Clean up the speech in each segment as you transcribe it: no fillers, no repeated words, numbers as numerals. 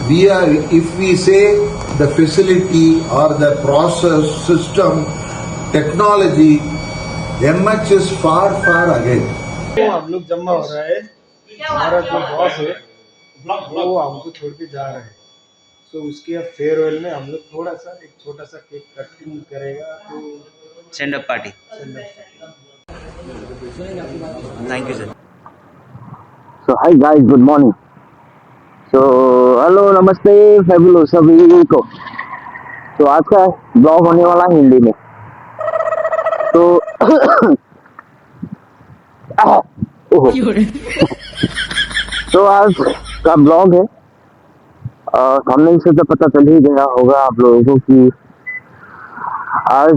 We are, if we say the facility or the process, system, technology, MH is far, far ahead. तो हम लोग जमा हो रहा है, हमारा जो बॉस है वो हमको छोड़ के जा रहा है, तो उसके फेयरवेल में हम लोग थोड़ा सा एक छोटा सा केक कटिंग करेगा, तो send up party. Thank you sir. So hi guys, good morning. So hello, नमस्ते फैबुलस सभी को। तो आज का ब्लॉग होने वाला है हिंदी में। तो तो आज का ब्लॉग है, हमने से तो पता चल ही गया होगा आप लोगों को कि आज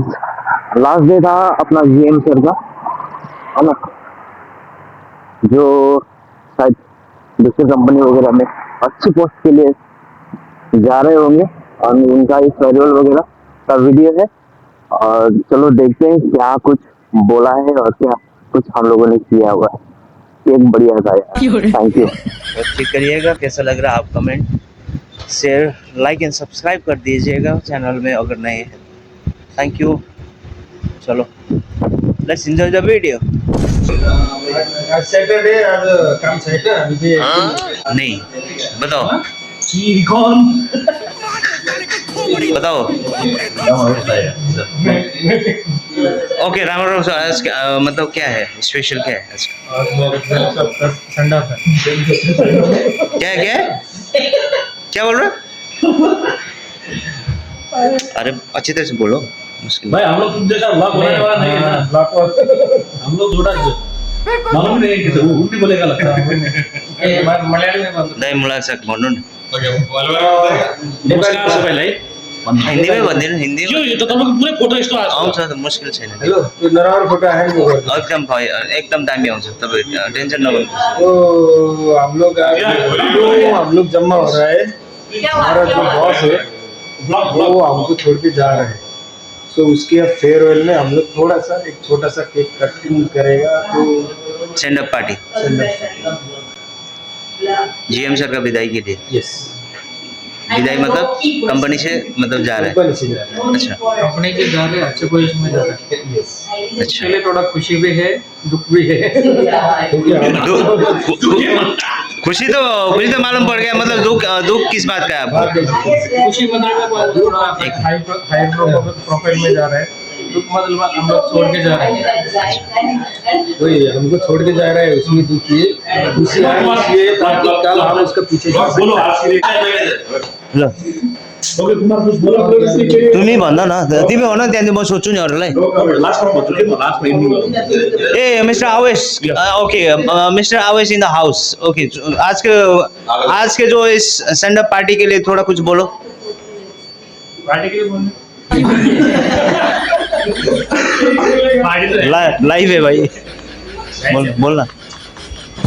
लास्ट डे था अपना जीएम सर का, है ना, जो शायद दूसरी कंपनी वगैरह में अच्छी पोस्ट के लिए जा रहे होंगे, और उनका इस फेयरवेल वगैरह का वीडियो है। और चलो देखते हैं क्या कुछ बोला है और क्या कुछ हम लोगों ने किया हुआ है। एक बढ़िया था यार, थैंक यू। ठीक करिएगा, कैसा लग रहा है आप comment, share, like and subscribe कर दीजिएगा चैनल में अगर नए हैं। Thank you. चलो लेट्स एंजॉय द वीडियो। आज सैटरडे, आज काम साइट है मुझे नहीं बताओ, बताओ। ओके रामाराव सर, मतलब क्या है स्पेशल, क्या है संडा था। क्या है, क्या बोल रहे अरे अच्छी तरह से बोलो, मुश्किल भाई हम लोग तुम जैसा ब्लॉग बनाने वाला नहीं है ना, हम लोग थोड़ा मालूम नहीं है कि वो उल्टी बोलेगा लगता है। मलयाली में बोल नहीं मुला सक म्हणून नमस्कार सबैलाई हिंदी में भन्दिनु, हिंदी क्यों ये तो तपाईको पुरै फोटो यस्तो आउँछ त, मुश्किल छैन। हेलो, त्यो नराम्रो फोटो आयो नि गर्नु। एकदम भयो, एकदम दामी आउँछ, तपाईँ टेन्सन नगर्नु। तो हम लोग जमा हो रहा है, हमारा जो बॉस है वो हमको छोड़ के जा रहा है, तो उसके फेयरवेल में हम लोग थोड़ा सा एक छोटा सा केक कटिंग करेगा, तो send up party GM sir का विदाई के लिए। यस, विदाई मतलब कंपनी से, मतलब जा रहा है। कंपनी से जा रहा है। अच्छा कंपनी से जा रहे हैं, अच्छे पोजीशन में जा रहा है। यस, अच्छा। इसके लिए थोड़ा खुशी भी है, दुख भी है। खुशी तो मालूम पड़ गया, मतलब दुख किस बात का है आपको? खुशी मतलब थोड़ा हाई प्रोफाइल में जा रहा है, दुख मतलब हम लोग छोड़ के जा रहे हैं, वही हमको छोड़ के जा रहा है, उसमें दुख ये खुशी है ताकि कल हम उसका पीछे बोलो ल ओके कुमार कुछ बोलो तुम्ही भन्दा न, तिमी भन त्यहाँदेखि म सोध्छु नि अरूलाई। लास्टमा भन्छु के म लास्टमा एन्डिङ ए मिस्टर आवेश, ओके मिस्टर आवेश इन द हाउस। ओके आज के जो इस सेंड अप पार्टी के लिए थोड़ा कुछ बोलो। पार्टी के लिए लाइव है भाई, बोलना।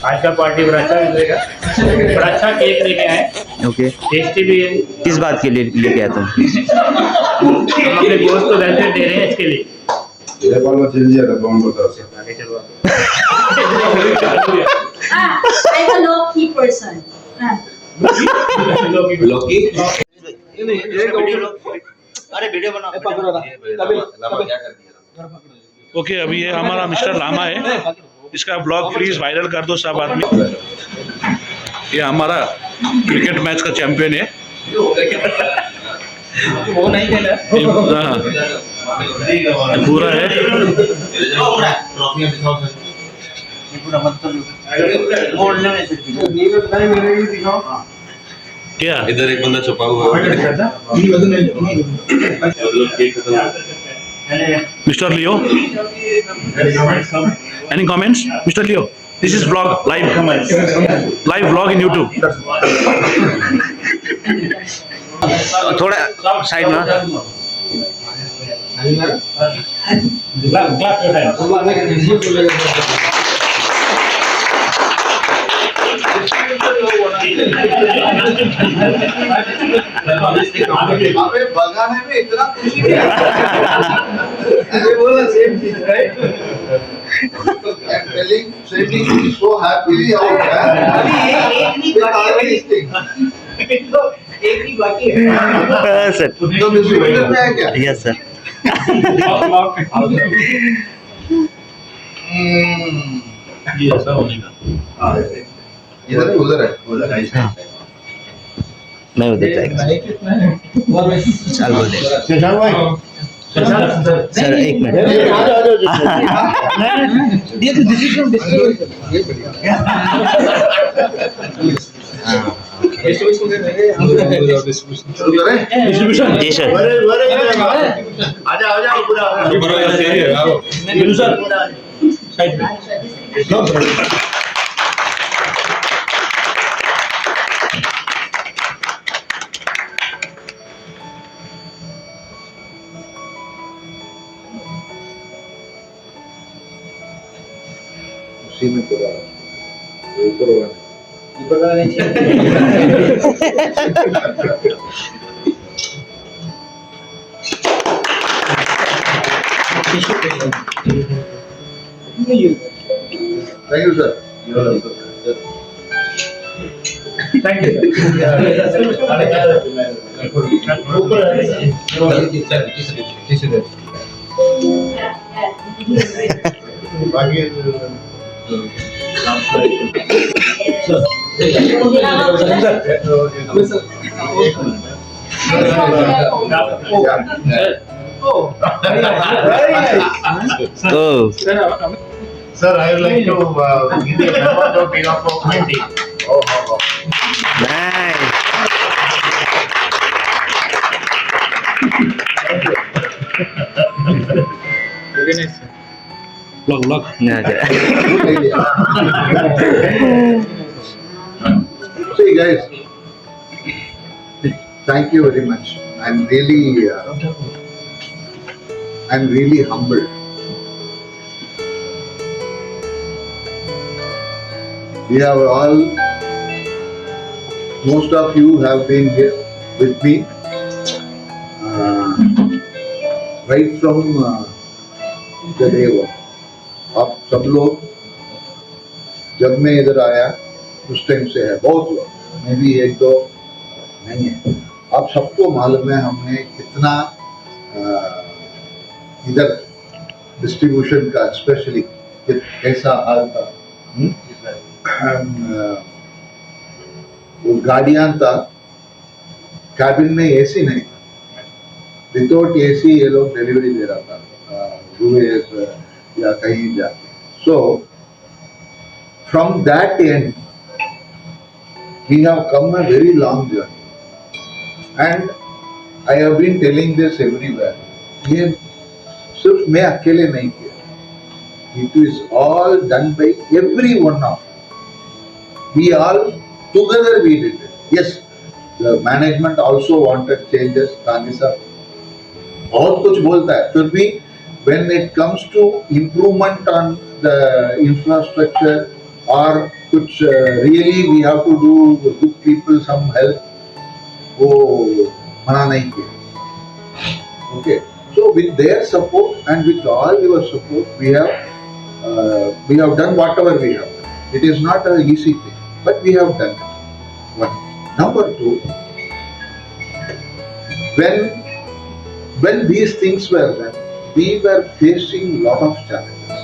आज का पार्टी बड़ा अच्छा मिलेगा, बड़ा अच्छा केक लेके आए, ओके टेस्टी भी है। किस बात के लिए लेके आए तुम? हम अपने दोस्त को वैसे दे रहे हैं इसके लिए। ये बाल में चल जाएगा, कौन बता सकता आगे चलवा I'm a low-key person. लॉकी अरे वीडियो बनाओ। ओके अभी ये हमारा मिस्टर लामा है, इसका ब्लॉग प्लीज वायरल कर दो सब आदमी। ये हमारा क्रिकेट मैच का चैंपियन है, वो नहीं खेला पूरा है। क्या इधर एक बंदा छुपा हुआ mister Leo, any comments? Mister Leo, this is blog live blog in YouTube. थोड़ा साइड में। भगाने में इतना खुशी नहीं अरे बोला सेम चीज right telling so happily out sir तो डिस्ट्रीब्यूटर में है क्या? यस सर ये ऐसा होने का इधर उधर है हाँ मैं उधर जाएगा चल बोल दे सर एक मिनट शुरू करें? जी सर उसी में पूरा ऊपर वाला थैंक यू सर बाकी ओ Sir, I would like to give a member of behalf of my team. Nice blog good idea. See guys, thank you very much. I'm really humbled. We have all, most of you have been here with me right from the day one. आप सब लोग जब मैं इधर आया उस time से है, बहुत लोग, मैं भी एक दो नहीं है, आप सबको मालूम है हमने कितना इधर डिस्ट्रीब्यूशन का स्पेशली कैसा हाल था। वो गाड़ियां था, कैबिन में एसी नहीं था, विदाउट एसी ये लोग डिलीवरी दे रहा था यूएस या कहीं जाके। So from that and we have come a very long journey and I have been telling this everywhere. ये सिर्फ मैं अकेले नहीं किया, it is all done by every one of you. We all together we did it. Yes, the management also wanted changes. Gandhi साहब बहुत कुछ बोलता है, फिर भी when it comes to improvement on the infrastructure or कुछ really we have to do give people some help, वो मना नहीं किया। Okay, so with their support and with all your support, we have done whatever we have done. It is not an easy thing, but we have done it. One. Number two, when these things were done, we were facing lot of challenges.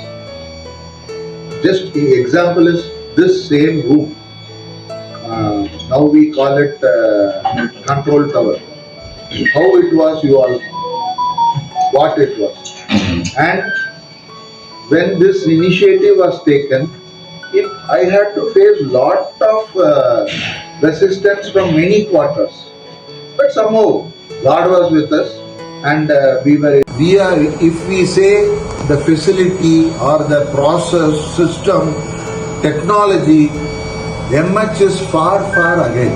Just the example is this same room. Now we call it control tower. How it was, you all know what it was. And when this initiative was taken, I had to face lot of resistance from many quarters. But somehow God was with us, and we are, if we say the facility or the process, system, technology, MH is far ahead.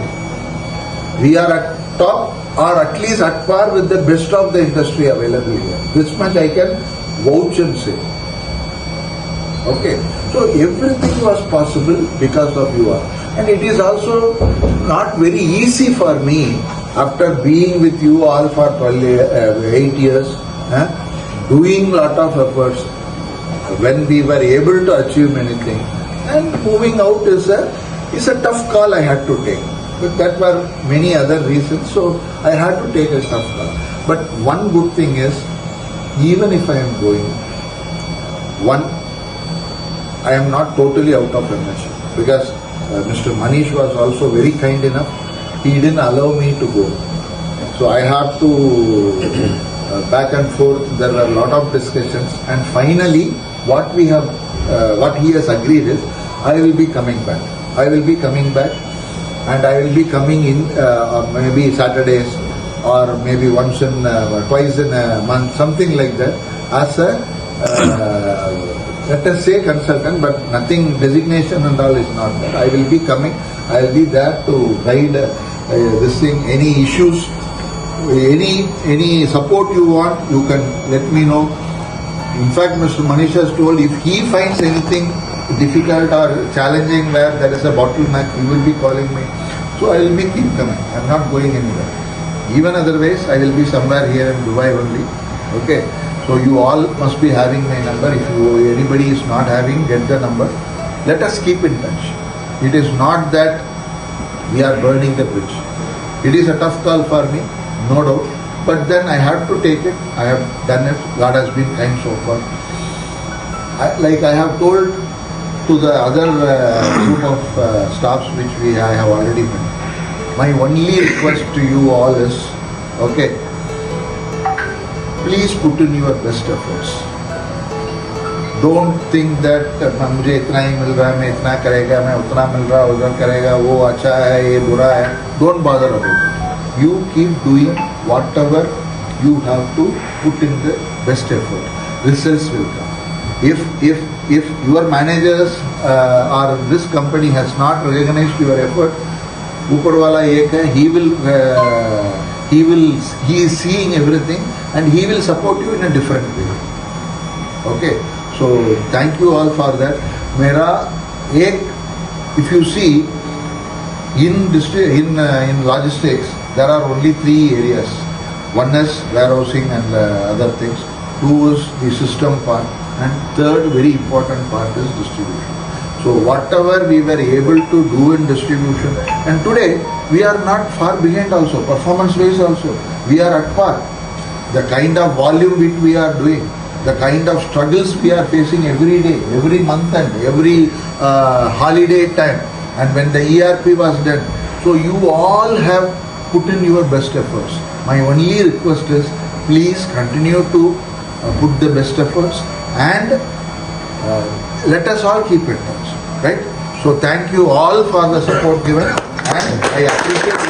We are at top or at least at par with the best of the industry available here. This much I can vouch and say. Okay, so everything was possible because of you all. And it is also not very easy for me after being with you all for 8 years, doing lot of efforts, when we were able to achieve many things. And moving out is a tough call I had to take. but that were many other reasons. So I had to take a tough call. But one good thing is, even if I am going, one, I am not totally out of MSc, because Mr. Manish was also very kind enough. He didn't allow me to go. So I have to back and forth. There were a lot of discussions, and finally, what he has agreed is, I will be coming back. I will be coming back, and I will be coming in maybe Saturdays, or maybe once in twice in a month, something like that, as a let us say consultant, but nothing designation and all is not there. I will be coming. I will be there to guide this thing. Any issues, any support you want, you can let me know. In fact, Mr. Manish has told, if he finds anything difficult or challenging where there is a bottleneck, he will be calling me. So I will be keep coming. I am not going anywhere. Even otherwise, I will be somewhere here in Dubai only. Okay. So you all must be having my number. If anybody is not having, get the number. Let us keep in touch. It is not that we are burning the bridge. It is a tough call for me, no doubt. But then I have to take it. I have done it. God has been kind so far. Like I have told to the other group of staffs which I have already met, my only request to you all is, okay, please put in your best efforts. Don't think that मुझे इतना ही मिल रहा है, मैं इतना करेगा, मैं उतना मिल रहा है, उधर करेगा, वो अच्छा है, ये बुरा है. Don't bother about it. You keep doing whatever you have to put in the best effort. Results will come. If your managers or this company has not recognized your effort, ऊपर वाला एक है, he is seeing everything and he will support you in a different way. Okay, so thank you all for that. If you see in logistics, there are only 3 areas. One is warehousing and other things. 2 is the system part, and 3rd very important part is distribution. So whatever we were able to do in distribution, and today we are not far behind also, performance wise also, we are at par. The kind of volume which we are doing, the kind of struggles we are facing every day, every month and every holiday time, and when the ERP was done. So you all have put in your best efforts. My only request is, please continue to put the best efforts, and let us all keep in touch, right? So thank you all for the support given, and I appreciate